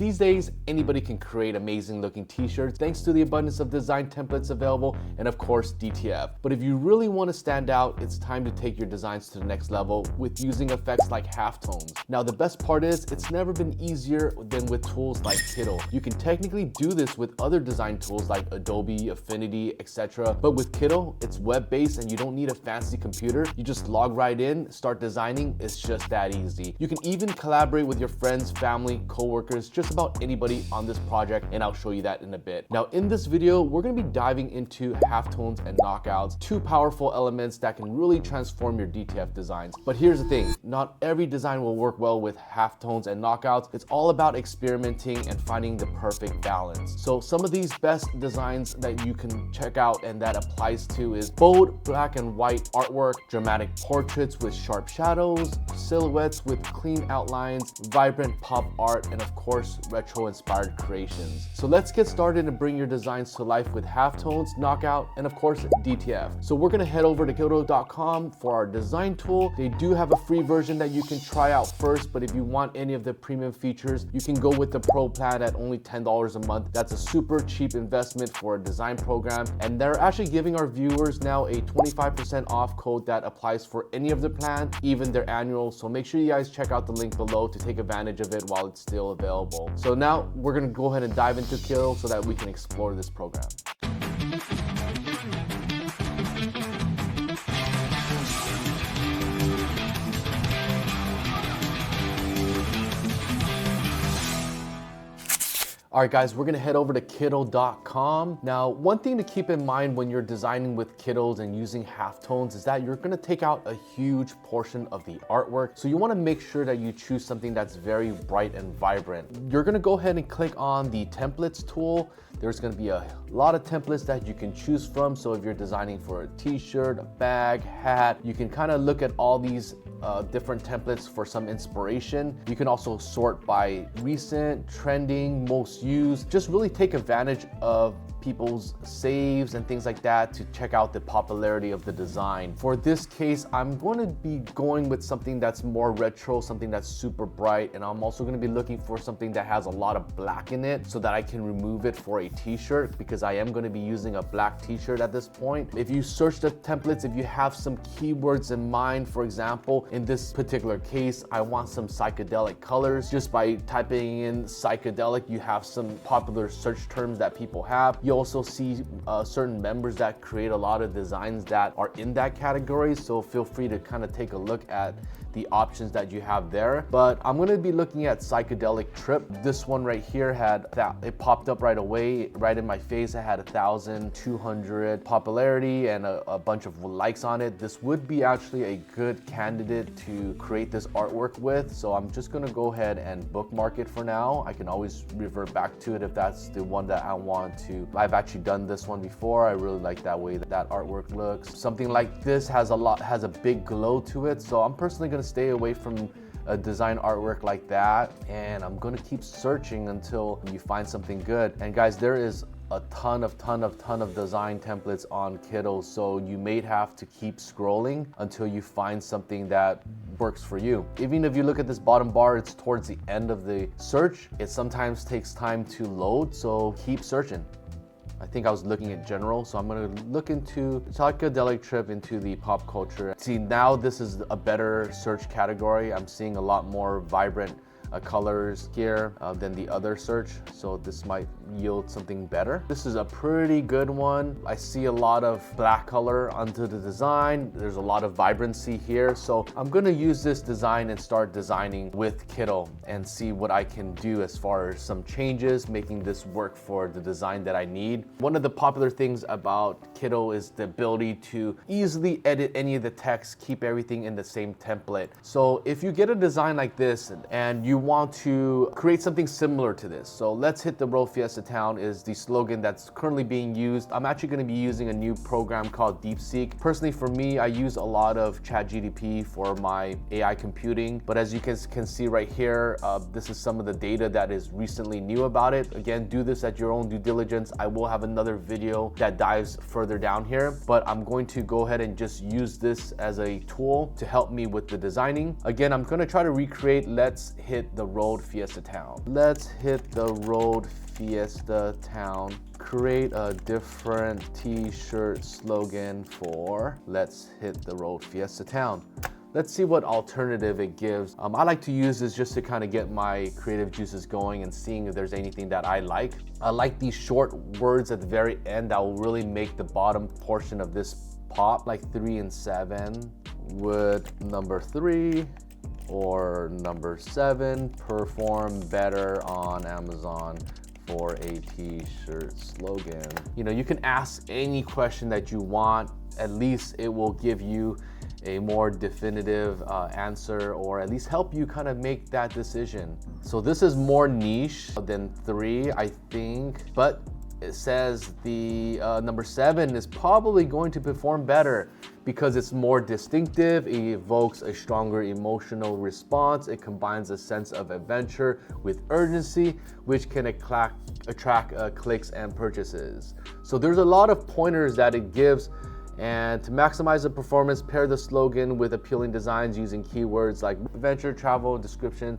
these days, anybody can create amazing looking t-shirts thanks to the abundance of design templates available and of course DTF. But if you really want to stand out, it's time to take your designs to the next level with using effects like halftones. Now the best part is, it's never been easier than with tools like Kittl. You can technically do this with other design tools like Adobe, Affinity, etc. But with Kittl, it's web-based and you don't need a fancy computer. You just log right in, start designing. It's just that easy. You can even collaborate with your friends, family, co-workers, just about anybody on this project, and I'll show you that in a bit. Now in this video, we're going to be diving into halftones and knockouts, two powerful elements that can really transform your DTF designs. But here's the thing, not every design will work well with halftones and knockouts. It's all about experimenting and finding the perfect balance. So some of these best designs that you can check out and that applies to is bold black and white artwork, dramatic portraits with sharp shadows, silhouettes with clean outlines, vibrant pop art, and of course retro inspired creations. So let's get started and bring your designs to life with halftones, knockout, and of course DTF. So we're gonna head over to Kittl.com for our design tool. They do have a free version that you can try out first, but if you want any of the premium features, you can go with the pro plan at only $10 a month. That's a super cheap investment for a design program, and they're actually giving our viewers now a 25% off code that applies for any of the plan, even their annual. So make sure you guys check out the link below to take advantage of it while it's still available. So now we're gonna go ahead and dive into Kittl so that we can explore this program. All right guys, we're gonna head over to Kittl.com. Now, one thing to keep in mind when you're designing with Kittls and using halftones is that you're gonna take out a huge portion of the artwork. So you wanna make sure that you choose something that's very bright and vibrant. You're gonna go ahead and click on the templates tool. There's gonna be a lot of templates that you can choose from. So if you're designing for a t-shirt, a bag, hat, you can kind of look at all these different templates for some inspiration. You can also sort by recent, trending, most used. Just really take advantage of people's saves and things like that to check out the popularity of the design. For this case, I'm going to be going with something that's more retro, something that's super bright, and I'm also going to be looking for something that has a lot of black in it so that I can remove it for a t-shirt, because I am going to be using a black t-shirt at this point. If you search the templates, if you have some keywords in mind, for example, in this particular case, I want some psychedelic colors. Just by typing in psychedelic, you have some popular search terms that people have. You also see certain members that create a lot of designs that are in that category, so feel free to kind of take a look at the options that you have there. But I'm going to be looking at psychedelic trip. This one right here had that, it popped up right away, right in my face. It had 1,200 popularity and a bunch of likes on it. This would be actually a good candidate to create this artwork with, so I'm just going to go ahead and bookmark it for now. I can always revert back to it if that's the one that I want to. I've actually done this one before. I really like that way that artwork looks. Something like this has a big glow to it, so I'm personally going to stay away from a design artwork like that, and I'm going to keep searching until you find something good. And guys, there is a ton of design templates on Kittl, so you may have to keep scrolling until you find something that works for you. Even if you look at this bottom bar, it's towards the end of the search. It sometimes takes time to load, so keep searching. I think I was looking at general, so I'm gonna look into psychedelic trip into the pop culture. See, now this is a better search category. I'm seeing a lot more vibrant colors here than the other search, so this might yield something better. This is a pretty good one. I see a lot of black color onto the design. There's a lot of vibrancy here, so I'm gonna use this design and start designing with Kittl and see what I can do as far as some changes, making this work for the design that I need. One of the popular things about Kittl is the ability to easily edit any of the text, keep everything in the same template. So if you get a design like this and you want to create something similar to this, so let's hit the road Fiesta Town is the slogan that's currently being used. I'm actually going to be using a new program called DeepSeek. Personally, for me, I use a lot of ChatGPT for my AI computing, but as you can see right here, this is some of the data that is recently new about it. Again, do this at your own due diligence. I will have another video that dives further down here, but I'm going to go ahead and just use this as a tool to help me with the designing. Again, I'm going to try to recreate. Let's hit hit the road Fiesta Town. Let's hit the road Fiesta Town. Create a different t-shirt slogan for let's hit the road Fiesta Town. Let's see what alternative it gives. I like to use this just to kind of get my creative juices going and seeing if there's anything that I like. I like these short words at the very end that will really make the bottom portion of this pop, like 3 and 7. Would number 3 or number 7 perform better on Amazon for a t-shirt slogan? You know, you can ask any question that you want. At least it will give you a more definitive answer, or at least help you kind of make that decision. So this is more niche than 3, I think, but it says the number 7 is probably going to perform better because it's more distinctive, it evokes a stronger emotional response, it combines a sense of adventure with urgency, which can attract clicks and purchases. So there's a lot of pointers that it gives. And to maximize the performance, pair the slogan with appealing designs using keywords like adventure, travel, description.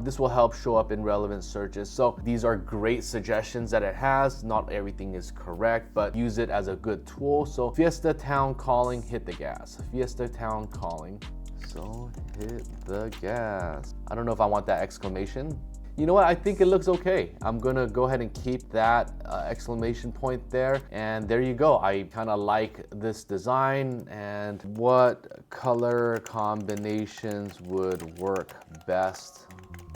This will help show up in relevant searches. So these are great suggestions that it has. Not everything is correct, but use it as a good tool. So Fiesta Town calling, hit the gas. Fiesta Town calling, so hit the gas. I don't know if I want that exclamation. You know what, I think it looks okay. I'm gonna go ahead and keep that exclamation point there. And there you go. I kind of like this design. And what color combinations would work best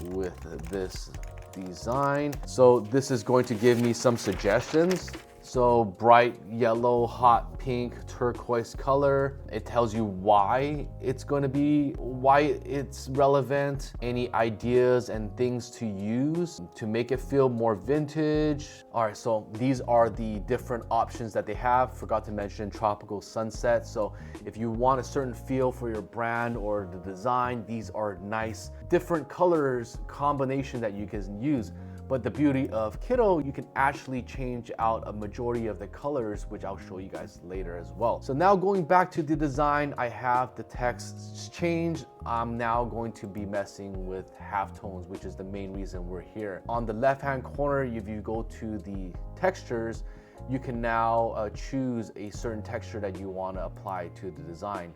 with this design? So this is going to give me some suggestions. So bright yellow, hot pink, turquoise color. It tells you why it's going to be, why it's relevant, any ideas and things to use to make it feel more vintage. All right, so these are the different options that they have. Forgot to mention tropical sunset. So if you want a certain feel for your brand or the design, these are nice different colors combination that you can use. But the beauty of Kittl, you can actually change out a majority of the colors, which I'll show you guys later as well. So now going back to the design, I have the text changed. I'm now going to be messing with halftones, which is the main reason we're here. On the left-hand corner, if you go to the textures, you can now choose a certain texture that you want to apply to the design.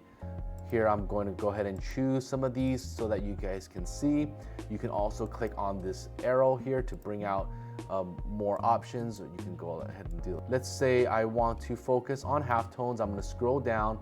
Here, I'm going to go ahead and choose some of these so that you guys can see. You can also click on this arrow here to bring out more options, or you can go ahead and do it. Let's say I want to focus on halftones. I'm going to scroll down.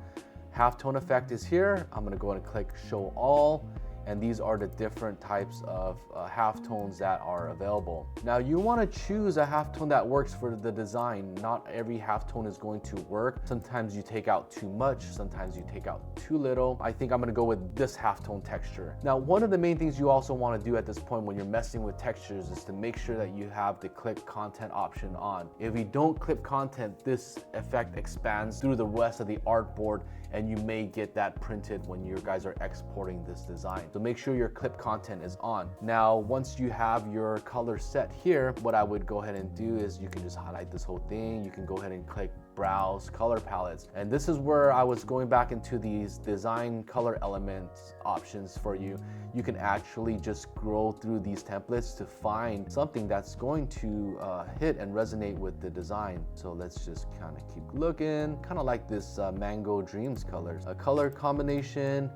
Halftone effect is here. I'm going to go ahead and click show all. And these are the different types of halftones that are available. Now you want to choose a halftone that works for the design. Not every halftone is going to work. Sometimes you take out too much, sometimes you take out too little. I think I'm going to go with this halftone texture. Now, one of the main things you also want to do at this point when you're messing with textures is to make sure that you have the clip content option on. If you don't clip content, this effect expands through the rest of the artboard, and you may get that printed when you guys are exporting this design. So make sure your clip content is on. Now, once you have your color set here, what I would go ahead and do is you can just highlight this whole thing. You can go ahead and click browse color palettes. And this is where I was going back into these design color elements options for you. You can actually just scroll through these templates to find something that's going to hit and resonate with the design. So let's just kind of keep looking, kind of like this Mango Dreams colors, a color combination.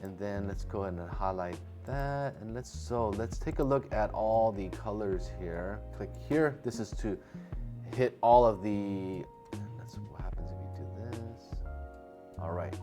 And then let's go ahead and highlight that. And let's take a look at all the colors here. Click here. This is to hit all of the, that's what happens if you do this. All right.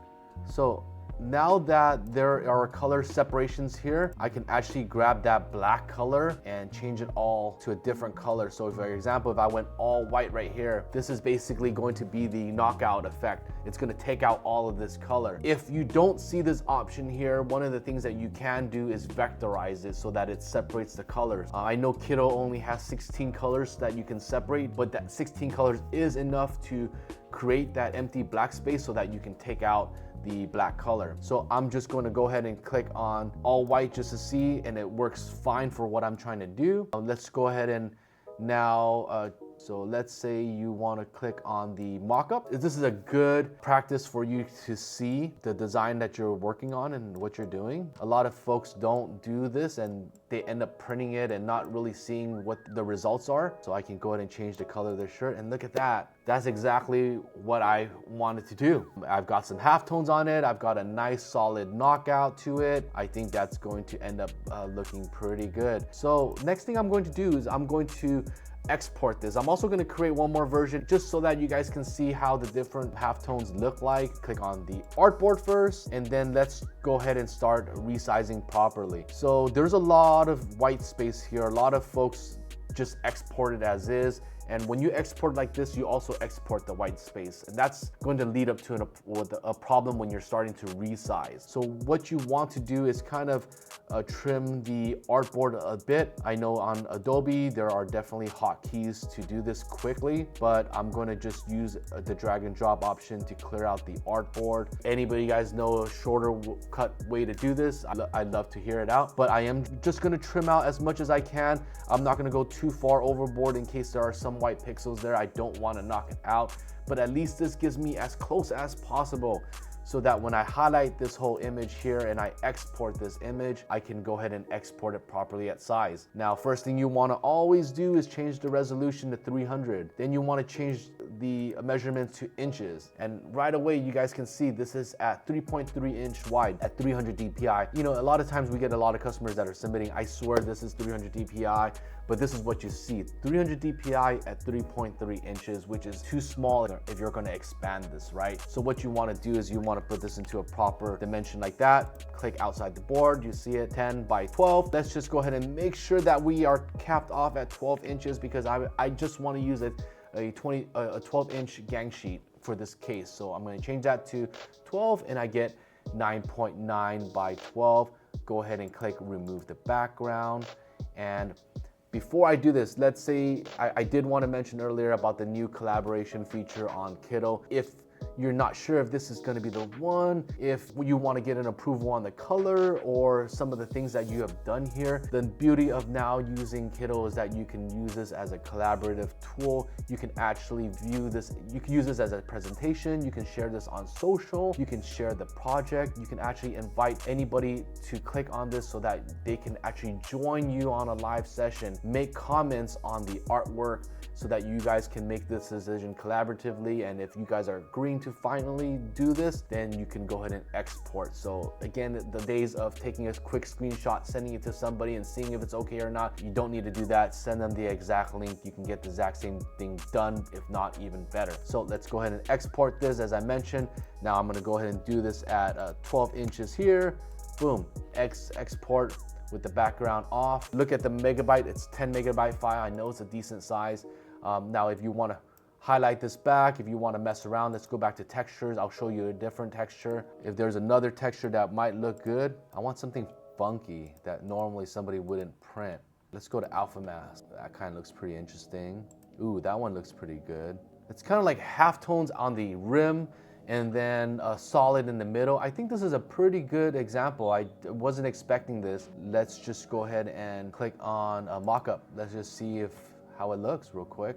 So now that there are color separations here, I can actually grab that black color and change it all to a different color. So for example, if I went all white right here, this is basically going to be the knockout effect. It's going to take out all of this color. If you don't see this option here, one of the things that you can do is vectorize it so that it separates the colors. I know Kittl only has 16 colors that you can separate, but that 16 colors is enough to create that empty black space so that you can take out the black color. So I'm just going to go ahead and click on all white just to see, and it works fine for what I'm trying to do. Let's go ahead and now So let's say you want to click on the mockup. This is a good practice for you to see the design that you're working on and what you're doing. A lot of folks don't do this and they end up printing it and not really seeing what the results are. So I can go ahead and change the color of their shirt, and look at that. That's exactly what I wanted to do. I've got some halftones on it. I've got a nice solid knockout to it. I think that's going to end up looking pretty good. So next thing I'm going to do is I'm going to export this. I'm also going to create one more version just so that you guys can see how the different halftones look like. Click on the artboard first, and then let's go ahead and start resizing properly. So there's a lot of white space here. A lot of folks just export it as is. And when you export like this, you also export the white space. And that's going to lead up to a problem when you're starting to resize. So what you want to do is kind of trim the artboard a bit. I know on Adobe, there are definitely hotkeys to do this quickly, but I'm going to just use the drag and drop option to clear out the artboard. Anybody guys know a shorter cut way to do this? I'd love to hear it out, but I am just going to trim out as much as I can. I'm not going to go too far overboard in case there are some white pixels there. I don't want to knock it out, but at least this gives me as close as possible so that when I highlight this whole image here and I export this image, I can go ahead and export it properly at size. Now, first thing you want to always do is change the resolution to 300. Then you want to change the measurement to inches. And right away, you guys can see this is at 3.3 inch wide at 300 DPI. You know, a lot of times we get a lot of customers that are submitting, I swear this is 300 DPI, but this is what you see, 300 DPI at 3.3 inches, which is too small if you're going to expand this, right? So what you want to do is you want to put this into a proper dimension like that. Click outside the board, you see it 10 by 12. Let's just go ahead and make sure that we are capped off at 12 inches because I just want to use a 12 inch gang sheet for this case. So I'm going to change that to 12 and I get 9.9 by 12. Go ahead and click remove the background. And before I do this, let's say I did want to mention earlier about the new collaboration feature on Kittl. If you're not sure if this is going to be the one, if you want to get an approval on the color or some of the things that you have done here, the beauty of now using Kittl is that you can use this as a collaborative tool. You can actually view this, you can use this as a presentation, you can share this on social, you can share the project, you can actually invite anybody to click on this so that they can actually join you on a live session, make comments on the artwork so that you guys can make this decision collaboratively. And if you guys are agreeing to finally do this, then you can go ahead and export. So again, the days of taking a quick screenshot, sending it to somebody and seeing if it's okay or not, you don't need to do that. Send them the exact link. You can get the exact same thing done, if not even better. So let's go ahead and export this as I mentioned. Now I'm going to go ahead and do this at 12 inches here. Boom, export with the background off. Look at the megabyte, it's 10 megabyte file. I know it's a decent size. Now if you want to highlight this back, if you want to mess around, let's go back to textures. I'll show you a different texture. If there's another texture that might look good, I want something funky that normally somebody wouldn't print. Let's go to Alpha Mask. That kind of looks pretty interesting. Ooh, that one looks pretty good. It's kind of like halftones on the rim and then a solid in the middle. I think this is a pretty good example. I wasn't expecting this. Let's just go ahead and click on a mockup. Let's just see how it looks real quick.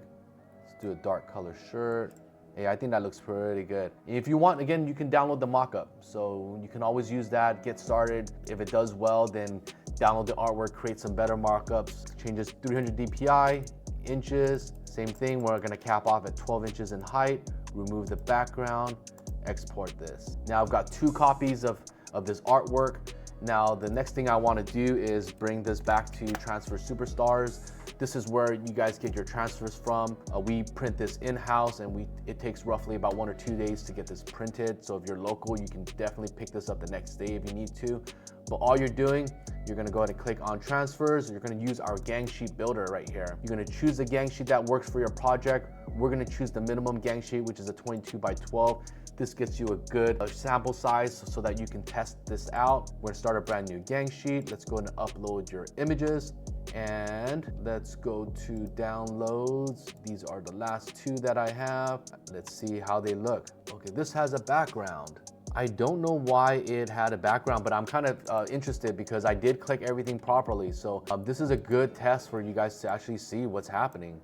Let's do a dark color shirt. Hey, I think that looks pretty good. If you want, again, you can download the mockup. So you can always use that, get started. If it does well, then download the artwork, create some better markups. Changes 300 DPI, inches. Same thing, we're gonna cap off at 12 inches in height, remove the background, export this. Now I've got 2 copies of this artwork. Now the next thing I want to do is bring this back to Transfer Superstars. This is where you guys get your transfers from. We print this in-house and it takes roughly about 1 or 2 days to get this printed. So if you're local, you can definitely pick this up the next day if you need to. But all you're doing, you're gonna go ahead and click on transfers. You're gonna use our gang sheet builder right here. You're gonna choose a gang sheet that works for your project. We're gonna choose the minimum gang sheet, which is a 22 by 12. This gets you a good sample size so that you can test this out. We're gonna start a brand new gang sheet. Let's go ahead and upload your images. And let's go to downloads. These are the last 2 that I have. Let's see how they look. Okay, this has a background. I don't know why it had a background, but I'm kind of interested because I did click everything properly. So this is a good test for you guys to actually see what's happening.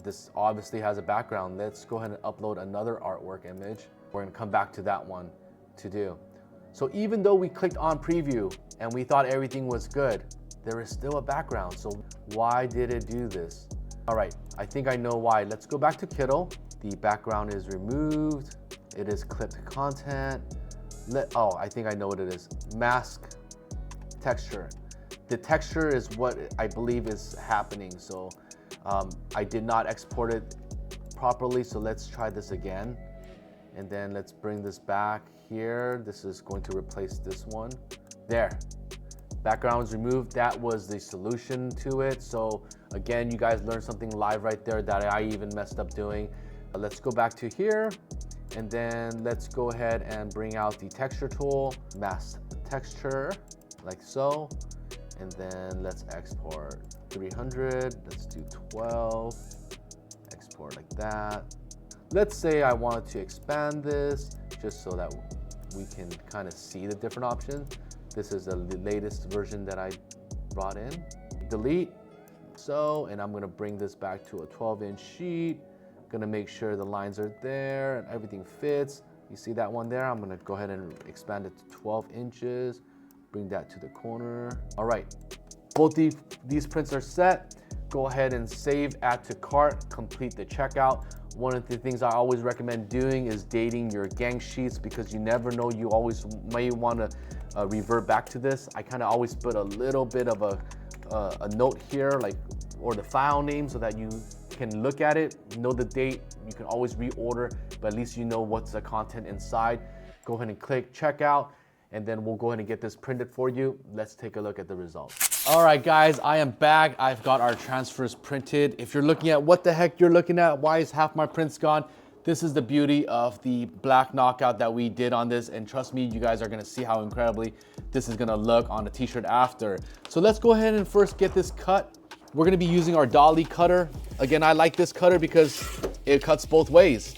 This obviously has a background. Let's go ahead and upload another artwork image. We're gonna come back to that one to do. So even though we clicked on preview and we thought everything was good, there is still a background. So why did it do this? All right, I think I know why. Let's go back to Kittl. The background is removed. It is clipped content. Oh, I think I know what it is. Mask texture. The texture is what I believe is happening. So I did not export it properly. So let's try this again. And then let's bring this back here. This is going to replace this one. There, background is removed. That was the solution to it. So again, you guys learned something live right there that I even messed up doing. Let's go back to here. And then let's go ahead and bring out the texture tool, mask texture, like so. And then let's export 300, let's do 12, export like that. Let's say I wanted to expand this just so that we can kind of see the different options. This is the latest version that I brought in. Delete, so, and I'm gonna bring this back to a 12-inch sheet. Gonna make sure the lines are there and everything fits. You see that one there? I'm gonna go ahead and expand it to 12 inches. Bring that to the corner. All right, both these prints are set. Go ahead and save, add to cart, complete the checkout. One of the things I always recommend doing is dating your gang sheets because you never know, you always may wanna revert back to this. I kinda always put a little bit of a note here, like, or the file name so that you can look at it, know the date, you can always reorder, but at least you know what's the content inside. Go ahead and click checkout, and then we'll go ahead and get this printed for you. Let's take a look at the results. All right, guys, I am back. I've got our transfers printed. If you're looking at what the heck you're looking at, why is half my prints gone? This is the beauty of the black knockout that we did on this, and trust me, you guys are gonna see how incredibly this is gonna look on a t-shirt after. So let's go ahead and first get this cut. We're gonna be using our Dahle Cutter. Again, I like this cutter because it cuts both ways.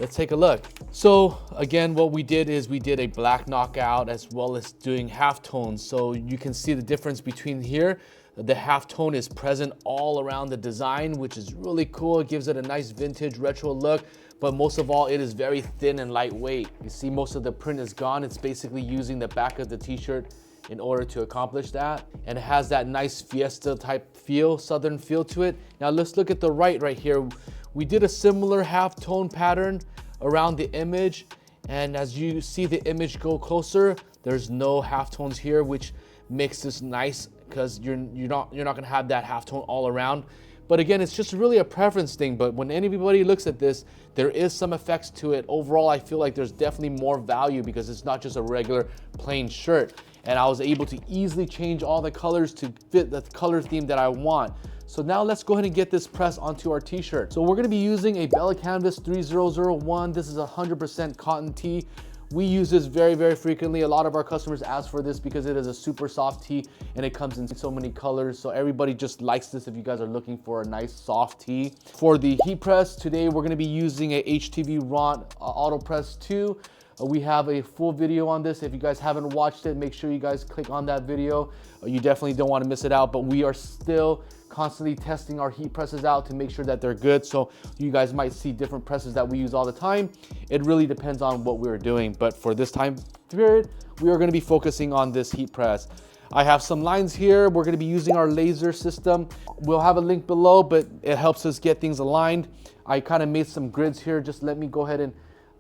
Let's take a look. So again, what we did is we did a black knockout as well as doing halftones. So you can see the difference between here. The halftone is present all around the design, which is really cool. It gives it a nice vintage retro look. But most of all, it is very thin and lightweight. You see most of the print is gone. It's basically using the back of the t-shirt in order to accomplish that. And it has that nice fiesta type feel, southern feel to it. Now let's look at the right here. We did a similar halftone pattern around the image. And as you see the image go closer, there's no halftones here, which makes this nice because you're not gonna have that halftone all around. But again, it's just really a preference thing. But when anybody looks at this, there is some effects to it. Overall, I feel like there's definitely more value because it's not just a regular plain shirt. And I was able to easily change all the colors to fit the color theme that I want. So now let's go ahead and get this pressed onto our t-shirt. So we're gonna be using a Bella Canvas 3001. This is 100% cotton tee. We use this very, very frequently. A lot of our customers ask for this because it is a super soft tee and it comes in so many colors. So everybody just likes this if you guys are looking for a nice soft tee. For the heat press, today we're gonna be using a HTVRONT AutoPress 2. We have a full video on this. If you guys haven't watched it, make sure you guys click on that video. You definitely don't want to miss it out, but we are still constantly testing our heat presses out to make sure that they're good. So you guys might see different presses that we use all the time. It really depends on what we're doing. But for this time period, we are going to be focusing on this heat press. I have some lines here. We're going to be using our laser system. We'll have a link below, but it helps us get things aligned. I kind of made some grids here. Just let me go ahead and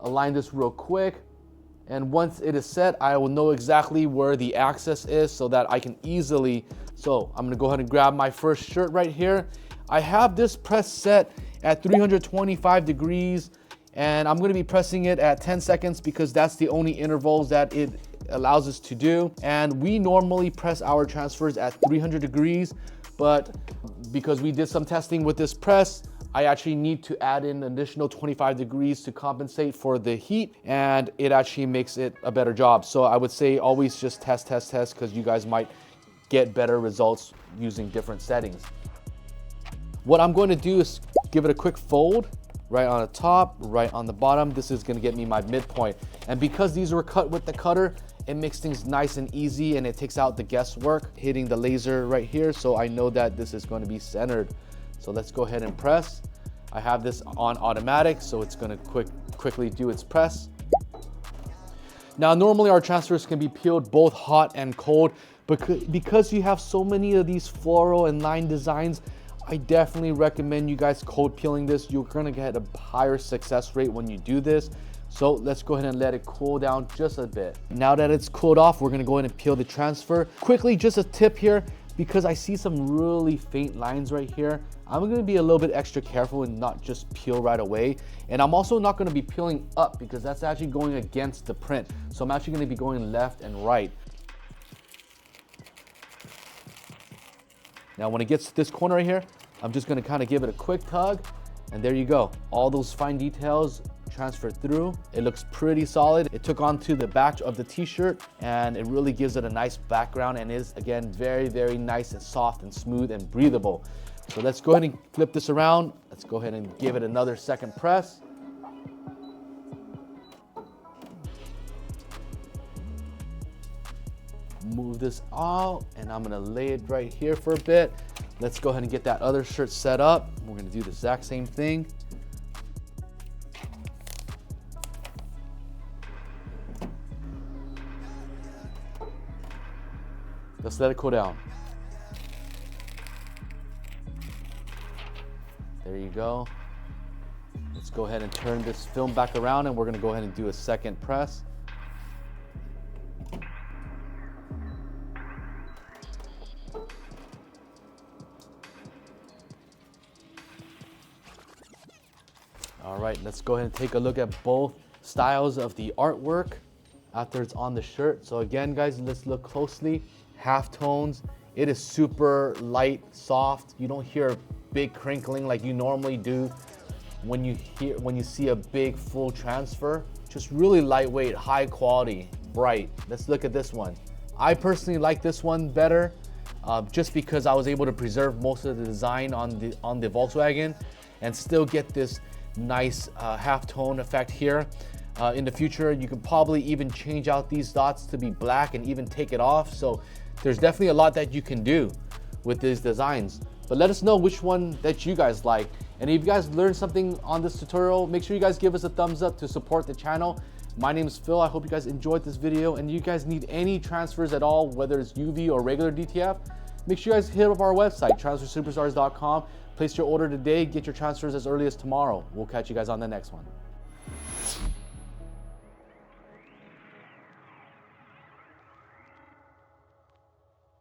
align this real quick. And once it is set, I will know exactly where the axis is so that I can easily. So I'm gonna go ahead and grab my first shirt right here. I have this press set at 325 degrees and I'm gonna be pressing it at 10 seconds because that's the only intervals that it allows us to do. And we normally press our transfers at 300 degrees, but because we did some testing with this press, I actually need to add in an additional 25 degrees to compensate for the heat, and it actually makes it a better job. So I would say always just test, because you guys might get better results using different settings. What I'm going to do is give it a quick fold, right on the top, right on the bottom. This is going to get me my midpoint. And because these were cut with the cutter, It makes things nice and easy, and it takes out the guesswork. Hitting the laser right here, so I know that this is going to be centered. So let's go ahead and press. I have this on automatic, so it's going to quickly do its press. Now, normally our transfers can be peeled both hot and cold, but because you have so many of these floral and line designs, I definitely recommend you guys cold peeling this. You're gonna get a higher success rate when you do this. So let's go ahead and let it cool down just a bit. Now that it's cooled off, we're gonna go ahead and peel the transfer. Quickly, just a tip here, because I see some really faint lines right here, I'm gonna be a little bit extra careful and not just peel right away. And I'm also not gonna be peeling up because that's actually going against the print. So I'm actually gonna be going left and right. Now when it gets to this corner right here, I'm just gonna kind of give it a quick tug, and there you go. All those fine details transfer through. It looks pretty solid. It took onto the back of the t-shirt, and it really gives it a nice background, and is again very, very nice and soft and smooth and breathable. So let's go ahead and flip this around. Let's go ahead and give it another second press. Move this out, and I'm gonna lay it right here for a bit. Let's go ahead and get that other shirt set up. We're gonna do the exact same thing. Let's let it cool down. There you go. Let's go ahead and turn this film back around, and we're gonna go ahead and do a second press. All right, let's go ahead and take a look at both styles of the artwork after it's on the shirt. So again, guys, let's look closely. Halftones. It is super light, soft. You don't hear big crinkling like you normally do when you see a big full transfer. Just really lightweight, high quality, bright. Let's look at this one. I personally like this one better, just because I was able to preserve most of the design on the Volkswagen and still get this nice halftone effect here. In the future, you could probably even change out these dots to be black and even take it off. So there's definitely a lot that you can do with these designs. But let us know which one that you guys like. And if you guys learned something on this tutorial, make sure you guys give us a thumbs up to support the channel. My name is Phil. I hope you guys enjoyed this video. And you guys need any transfers at all, whether it's UV or regular DTF, make sure you guys hit up our website, transfersuperstars.com. Place your order today, get your transfers as early as tomorrow. We'll catch you guys on the next one.